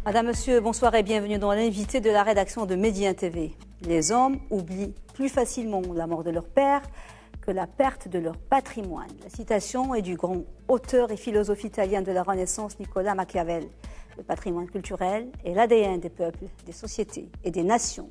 Madame, Monsieur, bonsoir et bienvenue dans l'invité de la rédaction de Médien TV. Les hommes oublient plus facilement la mort de leur père que la perte de leur patrimoine. La citation est du grand auteur et philosophe italien de la Renaissance, Nicolas Machiavel. Le patrimoine culturel est l'ADN des peuples, des sociétés et des nations.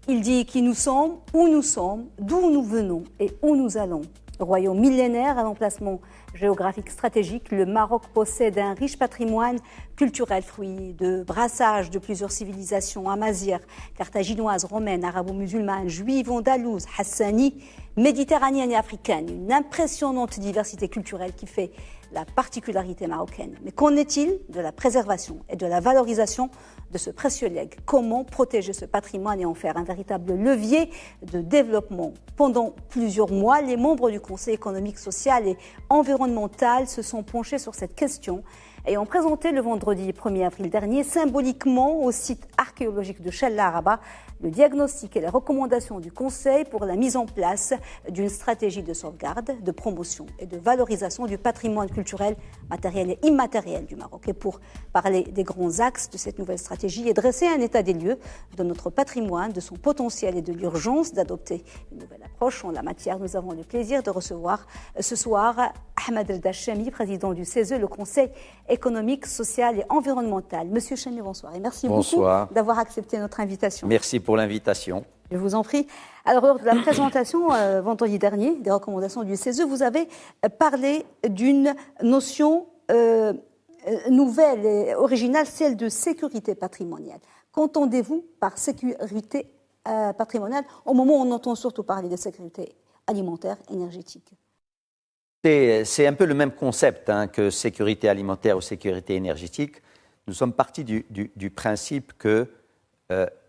Il dit qui nous sommes, d'où nous venons et où nous allons. Royaume millénaire à l'emplacement géographique stratégique, le Maroc possède un riche patrimoine culturel, fruit de brassage de plusieurs civilisations amazighes, carthaginoises, romaines, arabo-musulmanes, juives, andalouses, hassanies, méditerranéennes et africaines. Une impressionnante diversité culturelle qui fait la particularité marocaine. Mais qu'en est-il de la préservation et de la valorisation de ce précieux legs? Comment protéger ce patrimoine et en faire un véritable levier de développement? Pendant plusieurs mois, les membres du Conseil économique, social et environnemental se sont penchés sur cette question et ont présenté le vendredi 1er avril dernier, symboliquement au site archéologique de Chella Araba, le diagnostic et les recommandations du Conseil pour la mise en place d'une stratégie de sauvegarde, de promotion et de valorisation du patrimoine culturel, matériel et immatériel du Maroc. Et pour parler des grands axes de cette nouvelle stratégie et dresser un état des lieux de notre patrimoine, de son potentiel et de l'urgence d'adopter une nouvelle approche en la matière, nous avons le plaisir de recevoir ce soir Ahmed Reda Chami, président du CESE, le Conseil économique, social et environnemental. Monsieur Chami, bonsoir et merci beaucoup d'avoir accepté notre invitation. Merci pour l'invitation. Je vous en prie. Alors, lors de la présentation vendredi dernier des recommandations du CESE, vous avez parlé d'une notion nouvelle et originale, celle de sécurité patrimoniale. Qu'entendez-vous par sécurité patrimoniale au moment où on entend surtout parler de sécurité alimentaire, énergétique? C'est un peu le même concept que sécurité alimentaire ou sécurité énergétique. Nous sommes partis du principe que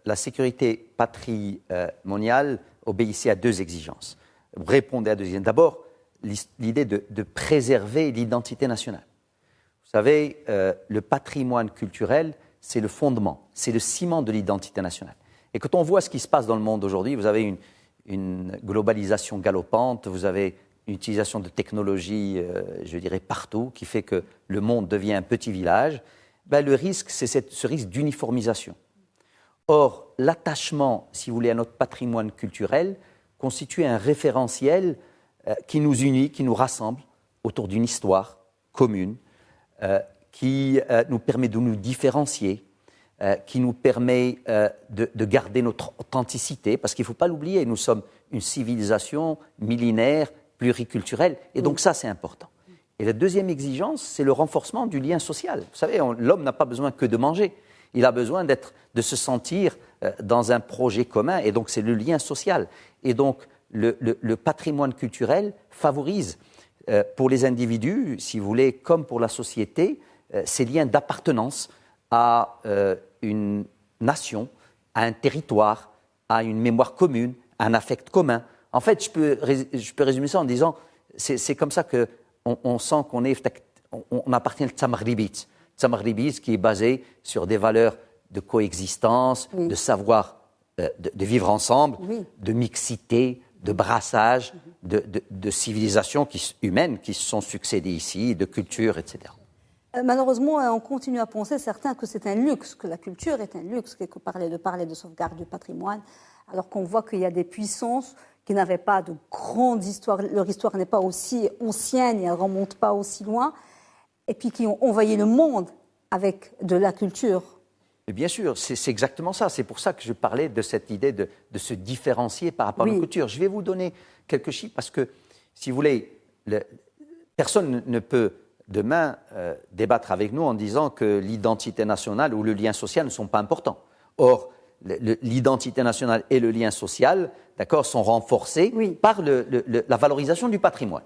la sécurité patrimoniale obéissait à deux exigences, répondait à deux exigences. D'abord, l'idée de préserver l'identité nationale. Vous savez, le patrimoine culturel, c'est le fondement, c'est le ciment de l'identité nationale. Et quand on voit ce qui se passe dans le monde aujourd'hui, vous avez une globalisation galopante, vous avez une utilisation de technologies, je dirais, partout, qui fait que le monde devient un petit village. Le risque, c'est ce risque d'uniformisation. Or, l'attachement, si vous voulez, à notre patrimoine culturel constitue un référentiel qui nous unit, qui nous rassemble autour d'une histoire commune, qui nous permet de nous différencier, qui nous permet de garder notre authenticité, parce qu'il ne faut pas l'oublier, nous sommes une civilisation millénaire, pluriculturelle, et donc ça, c'est important. Et la deuxième exigence, c'est le renforcement du lien social. Vous savez, l'homme n'a pas besoin que de manger. Il a besoin de se sentir dans un projet commun, et donc c'est le lien social. Et donc le patrimoine culturel favorise pour les individus, si vous voulez, comme pour la société, ces liens d'appartenance à une nation, à un territoire, à une mémoire commune, à un affect commun. En fait, je peux résumer ça en disant, c'est comme ça qu'on sent qu'on appartient au Tsamarribit. Tsamarribit qui est basé sur des valeurs de coexistence, de savoir, de vivre ensemble, de mixité, de brassage, de civilisations humaines qui se sont succédées ici, de culture, etc. Malheureusement, on continue à penser, certains, que c'est un luxe, que la culture est un luxe, que parler de sauvegarde du patrimoine, alors qu'on voit qu'il y a des puissances qui n'avaient pas de grande histoire, leur histoire n'est pas aussi ancienne et elle ne remonte pas aussi loin, et puis qui ont envahi le monde avec de la culture. Et bien sûr, c'est exactement ça. C'est pour ça que je parlais de cette idée de se différencier par rapport à la culture. Je vais vous donner quelques chiffres parce que, si vous voulez, personne ne peut demain débattre avec nous en disant que l'identité nationale ou le lien social ne sont pas importants. Or, l'identité nationale et le lien social, d'accord, sont renforcés par la valorisation du patrimoine.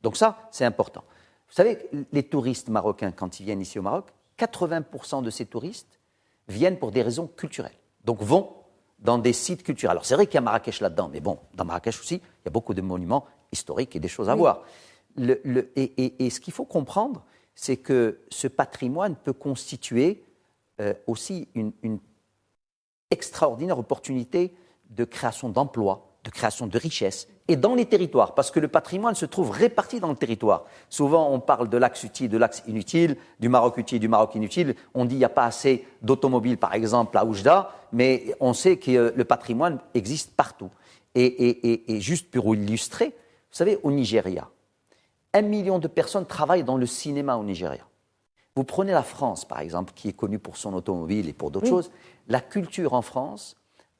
Donc ça, c'est important. Vous savez, les touristes marocains, quand ils viennent ici au Maroc, 80% de ces touristes viennent pour des raisons culturelles. Donc vont dans des sites culturels. Alors c'est vrai qu'il y a Marrakech là-dedans, mais bon, dans Marrakech aussi, il y a beaucoup de monuments historiques et des choses à voir. Et ce qu'il faut comprendre, c'est que ce patrimoine peut constituer aussi une extraordinaire opportunité de création d'emplois, de création de richesses, et dans les territoires, parce que le patrimoine se trouve réparti dans le territoire. Souvent, on parle de l'axe utile, de l'axe inutile, du Maroc utile, du Maroc inutile. On dit qu'il n'y a pas assez d'automobiles, par exemple, à Oujda, mais on sait que le patrimoine existe partout. Et juste pour illustrer, vous savez, au Nigeria, 1 million de personnes travaillent dans le cinéma au Nigeria. Vous prenez la France, par exemple, qui est connue pour son automobile et pour d'autres choses. La culture en France,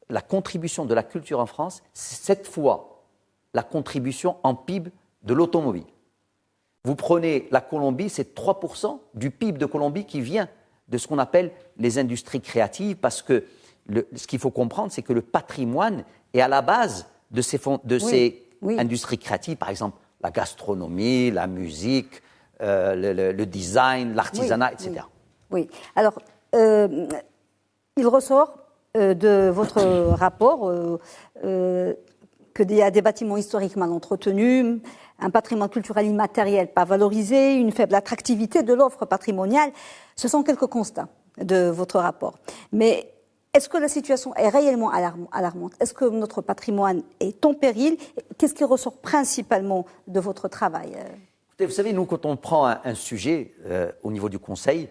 la contribution de la culture en France, c'est 7 fois la contribution en PIB de l'automobile. Vous prenez la Colombie, c'est 3% du PIB de Colombie qui vient de ce qu'on appelle les industries créatives, parce que ce qu'il faut comprendre, c'est que le patrimoine est à la base de ces industries créatives, par exemple la gastronomie, la musique, le design, l'artisanat, etc. Oui. Alors, il ressort de votre rapport qu'il y a des bâtiments historiques mal entretenus, un patrimoine culturel immatériel pas valorisé, une faible attractivité de l'offre patrimoniale. Ce sont quelques constats de votre rapport. Mais est-ce que la situation est réellement alarmante? Est-ce que notre patrimoine est en péril? Qu'est-ce qui ressort principalement de votre travail? Vous savez, nous, quand on prend un sujet au niveau du Conseil,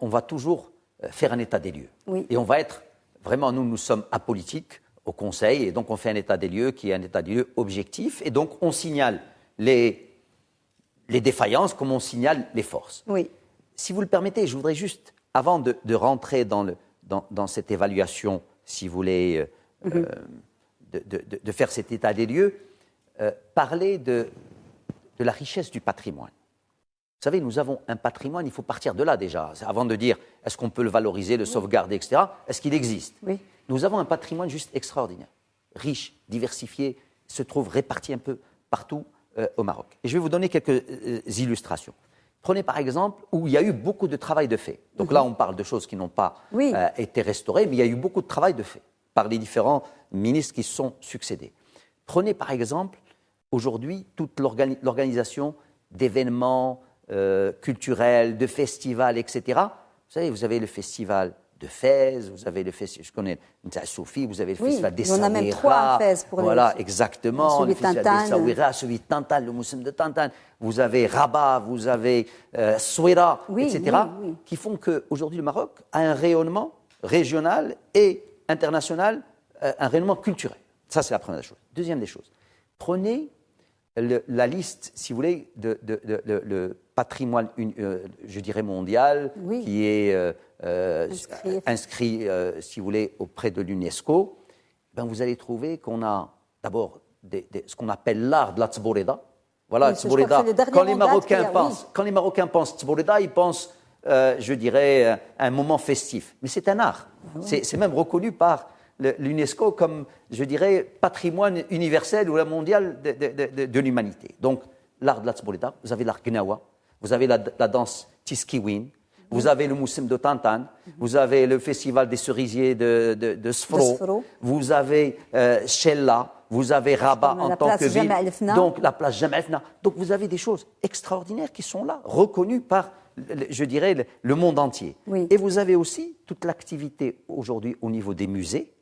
on va toujours faire un état des lieux. Oui. Et on va être, vraiment, nous sommes apolitiques au Conseil, et donc on fait un état des lieux qui est un état des lieux objectif, et donc on signale les défaillances comme on signale les forces. Oui. Si vous le permettez, je voudrais juste, avant de rentrer dans cette évaluation, si vous voulez, de faire cet état des lieux, parler de la richesse du patrimoine. Vous savez, nous avons un patrimoine, il faut partir de là déjà, avant de dire est-ce qu'on peut le valoriser, le sauvegarder, etc. Est-ce qu'il existe? Oui. Nous avons un patrimoine juste extraordinaire, riche, diversifié, se trouve réparti un peu partout au Maroc. Et je vais vous donner quelques illustrations. Prenez par exemple où il y a eu beaucoup de travail de fait. Donc là, on parle de choses qui n'ont pas été restaurées, mais il y a eu beaucoup de travail de fait par les différents ministres qui se sont succédés. Prenez par exemple aujourd'hui toute l'organisation d'événements culturels, de festivals, etc. Vous savez, vous avez le festival de Fès, vous avez le festival, je connais Sophie, vous avez le festival des Saouira. On a même 3 à Fès pour voilà, exactement. Celui le de festival Tantane. des Saouira, celui de Tantane, le Moussem de Tantane. Vous avez Rabat, vous avez Souira, etc. Qui font qu'aujourd'hui le Maroc a un rayonnement régional et international, un rayonnement culturel. Ça, c'est la première des choses. Deuxième des choses, prenez la liste, si vous voulez, le patrimoine, je dirais, mondial, qui est inscrit, si vous voulez, auprès de l'UNESCO. Ben, vous allez trouver qu'on a d'abord ce qu'on appelle l'art de la Tziboreda. Voilà, Tziboreda. Quand les Marocains pensent Tziboreda, ils pensent, je dirais, un moment festif. Mais c'est un art. C'est même reconnu par l'UNESCO comme, je dirais, patrimoine universel ou la mondial de l'humanité. Donc, l'art de la Tziboreda, vous avez l'art Gnawa, vous avez la danse Tiskiwin, vous avez le Moussem de Tantane, vous avez le festival des cerisiers de Sfro, vous avez Shella, vous avez Rabat en tant que ville, donc la place Jemaa el-Fna. Donc vous avez des choses extraordinaires qui sont là, reconnues par, je dirais, le monde entier. Et vous avez aussi toute l'activité aujourd'hui au niveau des musées,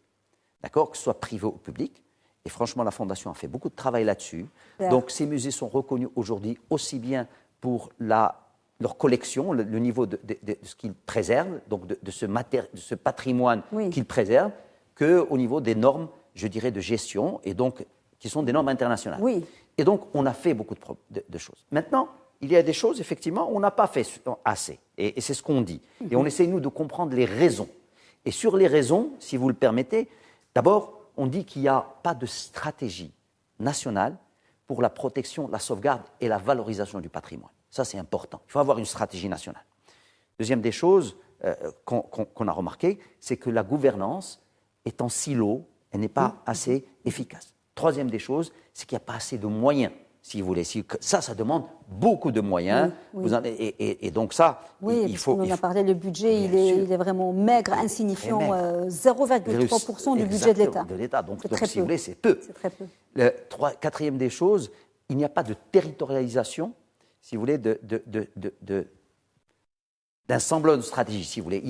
d'accord, que ce soit privé ou public. Et franchement, la Fondation a fait beaucoup de travail là-dessus. Donc ces musées sont reconnus aujourd'hui aussi bien pour leur collection, le niveau de ce qu'ils préservent, donc de ce patrimoine qu'ils préservent, qu'au niveau des normes, je dirais, de gestion, et donc qui sont des normes internationales. Et donc, on a fait beaucoup de choses. Maintenant, il y a des choses, effectivement, on n'a pas fait assez, et c'est ce qu'on dit. Et on essaie, nous, de comprendre les raisons. Et sur les raisons, si vous le permettez, d'abord, on dit qu'il n'y a pas de stratégie nationale pour la protection, la sauvegarde et la valorisation du patrimoine. Ça, c'est important. Il faut avoir une stratégie nationale. Deuxième des choses qu'on a remarqué, c'est que la gouvernance est en silo, elle n'est pas assez efficace. Troisième des choses, c'est qu'il n'y a pas assez de moyens, si vous voulez. Ça demande beaucoup de moyens. Et donc ça, il faut... On en a parlé, le budget, il est vraiment maigre, insignifiant, 0,3% du budget de l'État. Donc si vous voulez, c'est peu. C'est très peu. Quatrième des choses, il n'y a pas de territorialisation, si vous voulez, d'un semblant de stratégie, si vous voulez.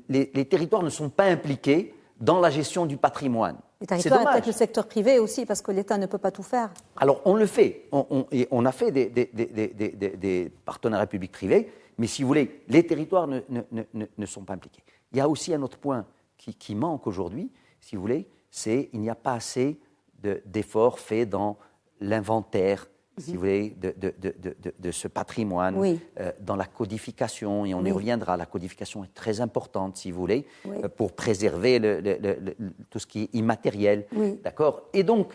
Les territoires ne sont pas impliqués dans la gestion du patrimoine. Les territoires et peut-être le secteur privé aussi, parce que l'État ne peut pas tout faire. Alors, on le fait. On a fait des partenariats publics-privés, mais si vous voulez, les territoires ne sont pas impliqués. Il y a aussi un autre point qui manque aujourd'hui, si vous voulez, c'est qu'il n'y a pas assez d'efforts faits dans l'inventaire, si vous voulez, de ce patrimoine, dans la codification, et on y reviendra, la codification est très importante, si vous voulez, pour préserver tout ce qui est immatériel, d'accord. Et donc,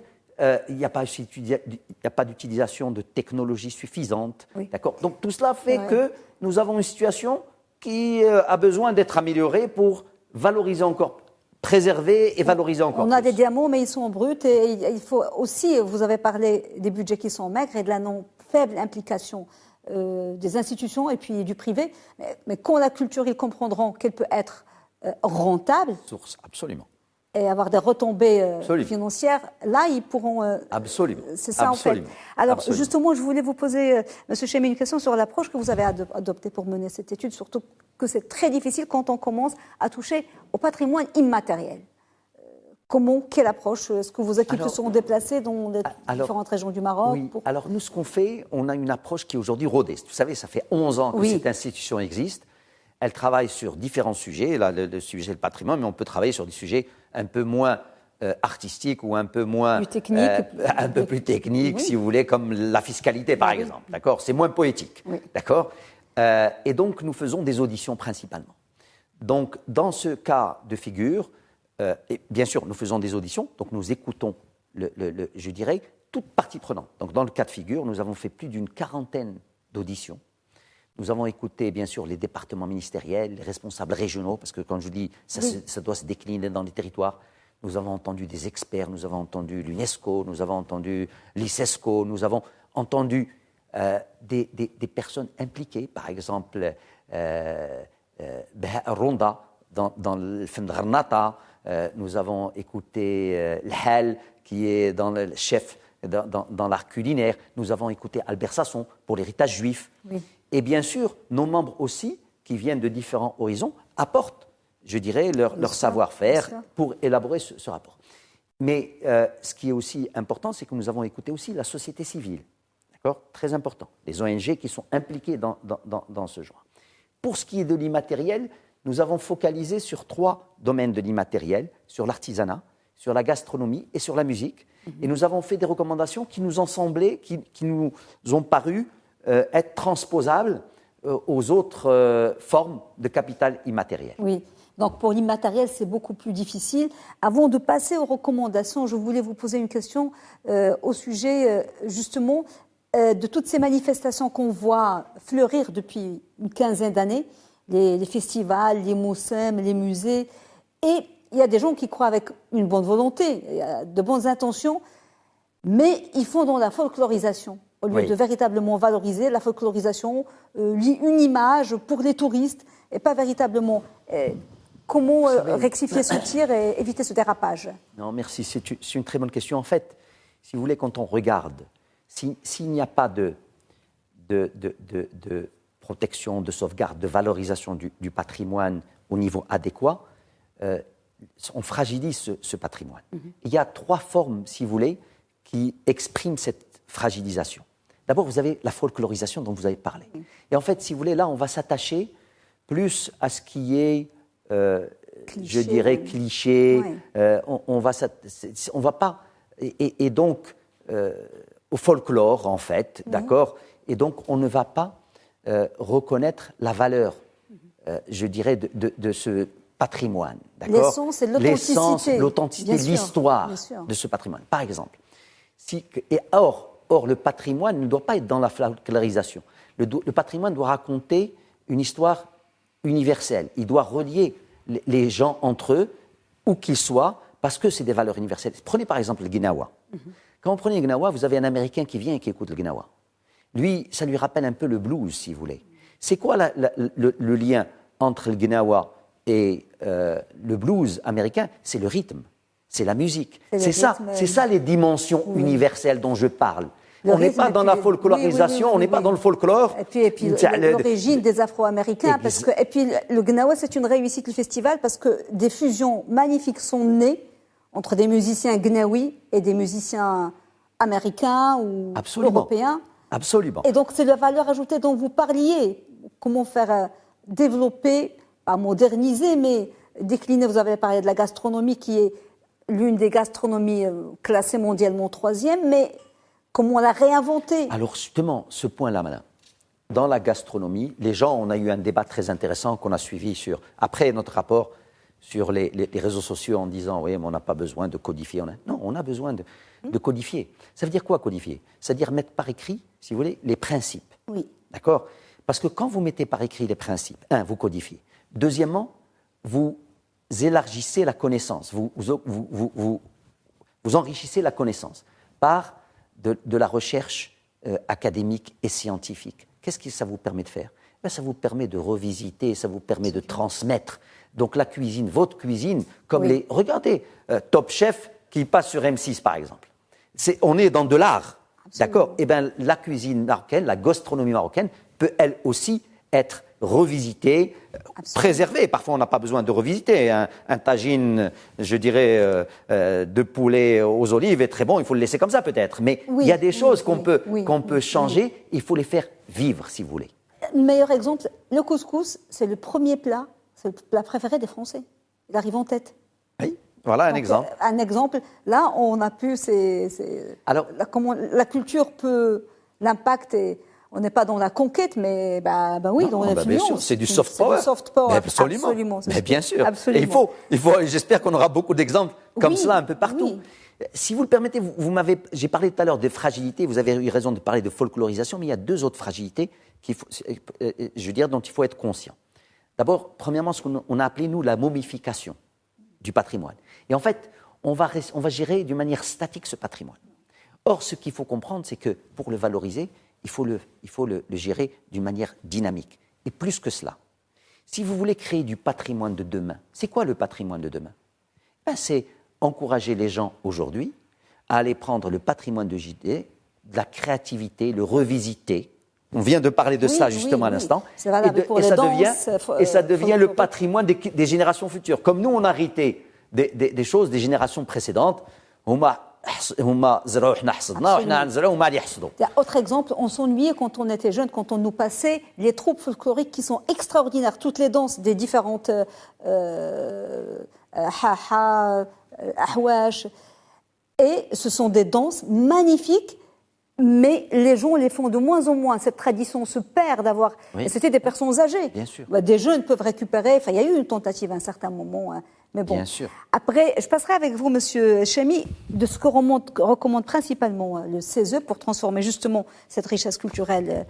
il n'y a pas d'utilisation de technologies suffisantes, d'accord. Donc, tout cela fait que nous avons une situation qui a besoin d'être améliorée pour valoriser encore, préserver et valoriser encore. On a des diamants, mais ils sont bruts, et il faut aussi, vous avez parlé des budgets qui sont maigres et de la non faible implication des institutions et puis du privé. Mais quand la culture, ils comprendront qu'elle peut être rentable. Source, absolument. Et avoir des retombées financières, là, ils pourront... absolument. C'est ça, absolument. en fait. Alors, absolument. Justement, je voulais vous poser, M. Chemi, une question sur l'approche que vous avez adoptée pour mener cette étude, surtout que c'est très difficile quand on commence à toucher au patrimoine immatériel. Quelle approche? Est-ce que vos équipes se sont déplacées dans les différentes régions du Maroc? Oui. Alors, nous, ce qu'on fait, on a une approche qui est aujourd'hui rodée. Vous savez, ça fait 11 ans que cette institution existe. Elle travaille sur différents sujets. Là, le sujet, c'est le patrimoine, mais on peut travailler sur des sujets un peu moins artistiques ou un peu moins... Plus techniques. Un peu plus techniques, si vous voulez, comme la fiscalité, par exemple. D'accord. C'est moins poétique. D'accord. Et donc, nous faisons des auditions principalement. Donc, dans ce cas de figure, et bien sûr, nous faisons des auditions, donc nous écoutons, je dirais, toute partie prenante. Donc, dans le cas de figure, nous avons fait plus d'une 40aine d'auditions. Nous avons écouté, bien sûr, les départements ministériels, les responsables régionaux, parce que, quand je dis, ça doit se décliner dans les territoires. Nous avons entendu des experts, nous avons entendu l'UNESCO, nous avons entendu l'ICESCO, nous avons entendu des personnes impliquées, par exemple, Ronda, dans le Fendranata, nous avons écouté l'Hal, qui est dans le chef dans l'art culinaire, nous avons écouté Albert Sasson pour l'héritage juif. Et bien sûr, nos membres aussi, qui viennent de différents horizons, apportent, je dirais, leur savoir-faire pour élaborer ce rapport. Mais ce qui est aussi important, c'est que nous avons écouté aussi la société civile. D'accord ? Très important. Les ONG qui sont impliquées dans ce genre. Pour ce qui est de l'immatériel, nous avons focalisé sur 3 domaines de l'immatériel, sur l'artisanat, sur la gastronomie et sur la musique. Et nous avons fait des recommandations qui nous ont semblé, qui nous ont paru être transposables aux autres formes de capital immatériel. Oui, donc pour l'immatériel, c'est beaucoup plus difficile. Avant de passer aux recommandations, je voulais vous poser une question au sujet, justement, de toutes ces manifestations qu'on voit fleurir depuis une quinzaine d'années, les festivals, les moussem, les musées. Et il y a des gens qui croient avec une bonne volonté, de bonnes intentions, mais ils font dans la folklorisation. Au lieu de véritablement valoriser la folklorisation, une image pour les touristes, et pas véritablement. Comment rectifier ce tir et éviter ce dérapage? Non, merci. C'est une très bonne question. En fait, si vous voulez, quand on regarde, s'il n'y a pas de protection, de sauvegarde, de valorisation du patrimoine au niveau adéquat, on fragilise ce patrimoine. Il y a 3 formes, si vous voulez, qui expriment cette fragilisation. D'abord, vous avez la folklorisation dont vous avez parlé. Et en fait, si vous voulez, là, on va s'attacher plus à ce qui est, je dirais, cliché. On va pas... Et donc, au folklore, en fait, d'accord. Et donc, on ne va pas reconnaître la valeur, je dirais, de ce patrimoine, d'accord. L'essence, c'est l'authenticité. L'authenticité, l'histoire de ce patrimoine. Par exemple, Or, le patrimoine ne doit pas être dans la folklorisation. Le patrimoine doit raconter une histoire universelle. Il doit relier les gens entre eux, où qu'ils soient, parce que c'est des valeurs universelles. Prenez par exemple le Gnawa. Quand vous prenez le Gnawa, vous avez un Américain qui vient et qui écoute le Gnawa. Lui, ça lui rappelle un peu le blues, si vous voulez. C'est quoi le lien entre le Gnawa et le blues américain? C'est le rythme, c'est la musique. C'est ça les dimensions universelles dont je parle. On n'est pas dans la folklorisation, on n'est pas dans le folklore. Et puis l'origine des Afro-Américains, et puis le Gnawa, c'est une réussite du festival parce que des fusions magnifiques sont nées entre des musiciens gnawi et des musiciens américains ou européens. Absolument. Et donc c'est la valeur ajoutée dont vous parliez. Comment faire développer, pas moderniser, mais décliner. Vous avez parlé de la gastronomie qui est l'une des gastronomies classées mondialement 3e, mais comment la réinventer? Alors justement, ce point-là, madame, dans la gastronomie, les gens, on a eu un débat très intéressant qu'on a suivi après notre rapport sur les réseaux sociaux en disant, oui, mais on n'a pas besoin de codifier. Non, on a besoin de codifier. Ça veut dire quoi, codifier? C'est-à-dire mettre par écrit, si vous voulez, les principes. Oui. D'accord? Parce que quand vous mettez par écrit les principes, vous codifiez. Deuxièmement, vous élargissez la connaissance, vous enrichissez la connaissance par de la recherche académique et scientifique. Qu'est-ce que ça vous permet de faire? Ça vous permet de revisiter, ça vous permet de transmettre. Donc la cuisine, votre cuisine, comme regardez, Top Chef qui passe sur M6 par exemple. On est dans de l'art, d'accord? Eh bien la cuisine marocaine, la gastronomie marocaine peut elle aussi être revisité, préservé. Parfois, on n'a pas besoin de revisiter. Un tagine, je dirais, de poulet aux olives est très bon. Il faut le laisser comme ça, peut-être. Mais il y a des choses qu'on peut changer. Il faut les faire vivre, si vous voulez. Meilleur exemple, le couscous, c'est le premier plat, c'est le plat préféré des Français. Il arrive en tête. Oui, voilà un exemple. Un exemple. Là, on a pu... Alors, comment la culture peut... L'impact est... On n'est pas dans la conquête, mais oui, dans l'influence. C'est du soft power. Mais absolument. Mais bien sûr. Absolument. Et il faut j'espère qu'on aura beaucoup d'exemples comme cela un peu partout. Oui. Si vous le permettez, j'ai parlé tout à l'heure de fragilité, vous avez eu raison de parler de folklorisation, mais il y a deux autres fragilités dont il faut être conscient. D'abord, premièrement, ce qu'on a appelé, nous, la momification du patrimoine. Et en fait, on va gérer d'une manière statique ce patrimoine. Or, ce qu'il faut comprendre, c'est que pour le valoriser, il faut le gérer d'une manière dynamique. Et plus que cela, si vous voulez créer du patrimoine de demain, c'est quoi le patrimoine de demain? C'est encourager les gens aujourd'hui à aller prendre le patrimoine de JD, de la créativité, le revisiter. On vient de parler de ça justement à l'instant. Et ça devient le patrimoine des générations futures. Comme nous, on a hérité des choses des générations précédentes. Autre exemple, on s'ennuyait quand on était jeune, quand on nous passait les troupes folkloriques qui sont extraordinaires, toutes les danses des différentes ahwash, et ce sont des danses magnifiques, mais les gens les font de moins en moins. Cette tradition se perd d'avoir... Oui. C'était des personnes âgées. Bien sûr. Des jeunes peuvent récupérer. Enfin, il y a eu une tentative à un certain moment. Mais bon. Bien sûr. Après, je passerai avec vous, Monsieur Chemi, de ce que recommande principalement le CESE pour transformer justement cette richesse culturelle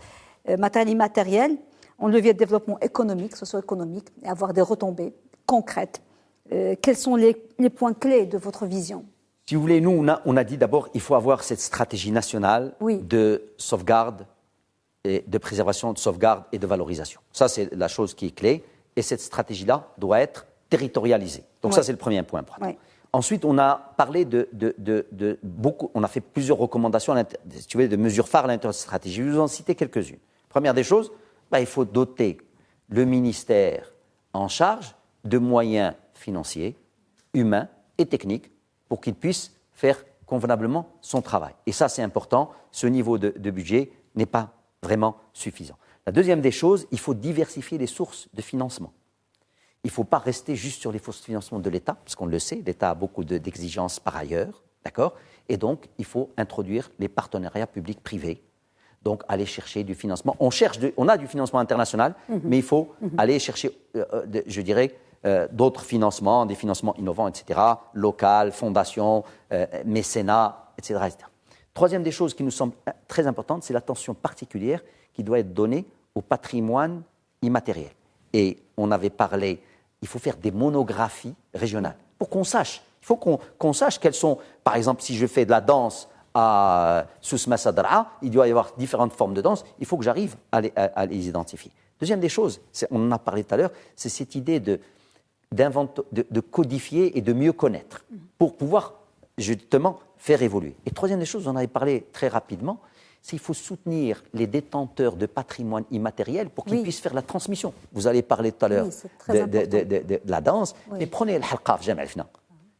immatérielle en levier de développement économique, socio-économique, et avoir des retombées concrètes. Quels sont les points clés de votre vision? Si vous voulez, nous, on a dit d'abord il faut avoir cette stratégie nationale de sauvegarde, et de préservation, de sauvegarde et de valorisation. Ça, c'est la chose qui est clé. Et cette stratégie-là doit être territorialisée. Donc ça, c'est le premier point. Ensuite, on a parlé de beaucoup, on a fait plusieurs recommandations, si tu veux, de mesures phares à l'intérieur de cette stratégie. Je vais vous en citer quelques-unes. Première des choses, il faut doter le ministère en charge de moyens financiers, humains et techniques pour qu'il puisse faire convenablement son travail. Et ça, c'est important. Ce niveau de budget n'est pas vraiment suffisant. La deuxième des choses, il faut diversifier les sources de financement. Il ne faut pas rester juste sur les sources de financement de l'État, parce qu'on le sait, l'État a beaucoup d'exigences par ailleurs, d'accord? Et donc, il faut introduire les partenariats publics-privés. Donc, aller chercher du financement. On a du financement international, mais il faut aller chercher, je dirais, d'autres financements, des financements innovants, etc., local, fondation, mécénat, etc., etc. Troisième des choses qui nous semble très importante, c'est l'attention particulière qui doit être donnée au patrimoine immatériel. Et on avait parlé, il faut faire des monographies régionales pour qu'on sache. Il faut qu'on sache quelles sont, par exemple, si je fais de la danse à Sousma Sadra, il doit y avoir différentes formes de danse, il faut que j'arrive à les identifier. Deuxième des choses, on en a parlé tout à l'heure, c'est cette idée de codifier et de mieux connaître pour pouvoir justement faire évoluer. Et troisième des choses, vous en avez parlé très rapidement, c'est qu'il faut soutenir les détenteurs de patrimoine immatériel pour qu'ils puissent faire la transmission. Vous allez parler tout à l'heure de la danse, mais prenez le halqa fi Jam' al-Fna.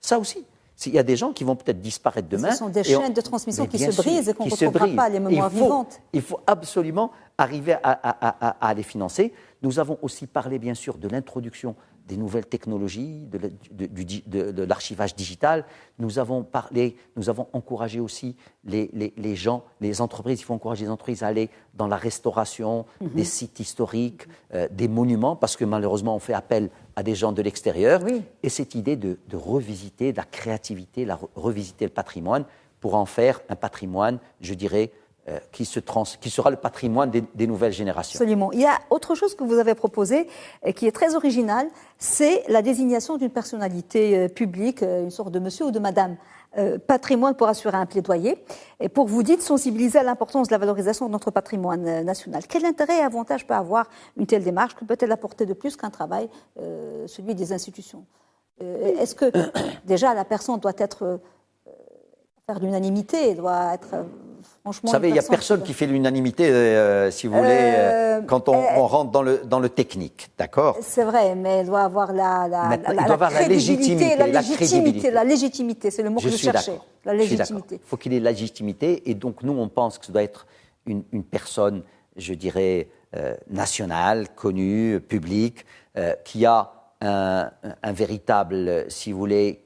Ça aussi. Il y a des gens qui vont peut-être disparaître demain. Ce sont des chaînes de transmission qui se brisent et qu'on ne retrouvera pas, les mémoires vivantes. Il faut absolument arriver à les financer. Nous avons aussi parlé, bien sûr, de l'introduction des nouvelles technologies, de l'archivage digital. Nous avons encouragé aussi les gens, les entreprises. Il faut encourager les entreprises à aller dans la restauration des sites historiques, des monuments, parce que malheureusement, on fait appel à des gens de l'extérieur. Et cette idée de revisiter, de la créativité, revisiter le patrimoine pour en faire un patrimoine, je dirais, qui sera le patrimoine des nouvelles générations. Absolument. Il y a autre chose que vous avez proposé et qui est très original, c'est la désignation d'une personnalité publique, une sorte de monsieur ou de madame patrimoine pour assurer un plaidoyer et pour, vous dites, sensibiliser à l'importance de la valorisation de notre patrimoine national. Quel intérêt et avantage peut avoir une telle démarche que peut-elle apporter de plus qu'un travail, celui des institutions? Est-ce que déjà la personne doit être faire l'unanimité, doit être franchement... Vous savez, il n'y a personne qui fait l'unanimité, si vous voulez, quand on rentre dans le technique, d'accord? C'est vrai, mais elle doit avoir la légitimité, la légitimité, c'est le mot que je cherchais. La légitimité. Il faut qu'il ait la légitimité, et donc nous, on pense que ça doit être une personne, je dirais, nationale, connue, publique, qui a un véritable, si vous voulez,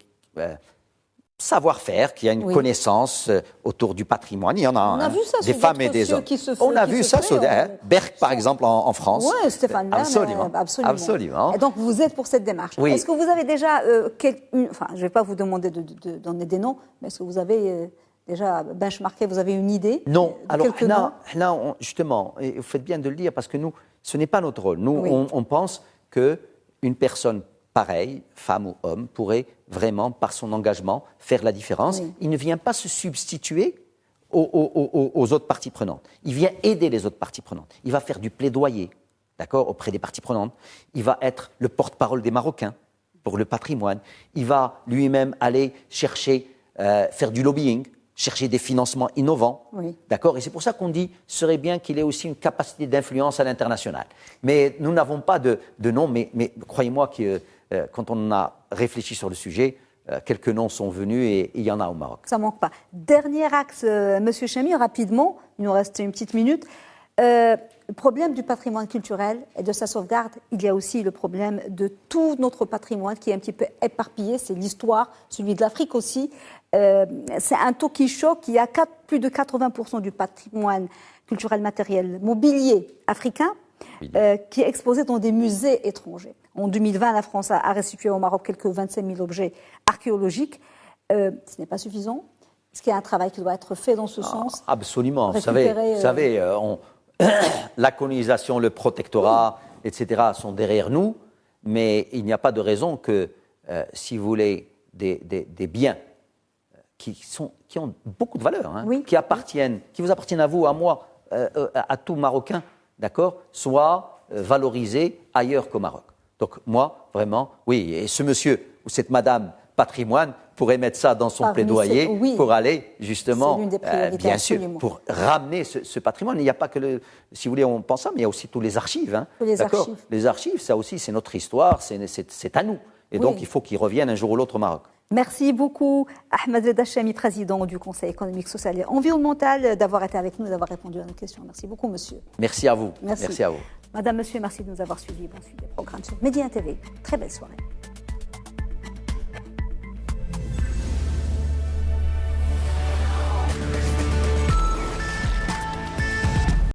savoir-faire, qui a une connaissance autour du patrimoine. Il y en a, des femmes et des hommes. On a vu ça sur Berck, par exemple, en France. Oui, Stéphane Bern, absolument. Et donc, vous êtes pour cette démarche. Est-ce que vous avez déjà, enfin, je ne vais pas vous demander de donner des noms, mais est-ce que vous avez déjà benchmarké, vous avez une idée? Non, alors là, justement, et vous faites bien de le dire, parce que nous, ce n'est pas notre rôle. Nous, on pense qu'une personne pareil, femme ou homme, pourrait vraiment, par son engagement, faire la différence. Il ne vient pas se substituer aux autres parties prenantes. Il vient aider les autres parties prenantes. Il va faire du plaidoyer, d'accord, auprès des parties prenantes. Il va être le porte-parole des Marocains pour le patrimoine. Il va lui-même aller chercher, faire du lobbying, chercher des financements innovants, d'accord. Et c'est pour ça qu'on dit, ce serait bien qu'il ait aussi une capacité d'influence à l'international. Mais nous n'avons pas de nom, mais croyez-moi que quand on a réfléchi sur le sujet, quelques noms sont venus et il y en a au Maroc. Ça ne manque pas. Dernier axe, Monsieur Chamy, rapidement, il nous reste une petite minute. Le problème du patrimoine culturel et de sa sauvegarde, il y a aussi le problème de tout notre patrimoine qui est un petit peu éparpillé, c'est l'histoire, celui de l'Afrique aussi. C'est un taux qui choque, il y a plus de 80% du patrimoine culturel matériel mobilier africain qui est exposé dans des musées étrangers. En 2020, la France a restitué au Maroc quelques 25 000 objets archéologiques. Ce n'est pas suffisant. Est-ce qu'il y a un travail qui doit être fait dans ce sens? Absolument. Vous savez, la colonisation, le protectorat, etc. sont derrière nous, mais il n'y a pas de raison que, si vous voulez, des biens qui ont beaucoup de valeur, qui vous appartiennent à vous, à moi, à tout Marocain, d'accord, soient valorisés ailleurs qu'au Maroc. Donc moi, vraiment, oui, et ce monsieur ou cette madame patrimoine pourrait mettre ça dans son plaidoyer pour aller justement, bien sûr, pour ramener ce patrimoine. Il n'y a pas que si vous voulez, on pense ça, mais il y a aussi tous les archives. Les archives, ça aussi, c'est notre histoire, c'est à nous. Et donc, il faut qu'ils reviennent un jour ou l'autre au Maroc. Merci beaucoup, Ahmed Reda Chamy, président du Conseil économique, social et environnemental, d'avoir été avec nous et d'avoir répondu à nos questions. Merci beaucoup, monsieur. Merci à vous. Merci à vous. Madame, monsieur, merci de nous avoir suivis. Bon suivi des programmes sur Média TV. Très belle soirée.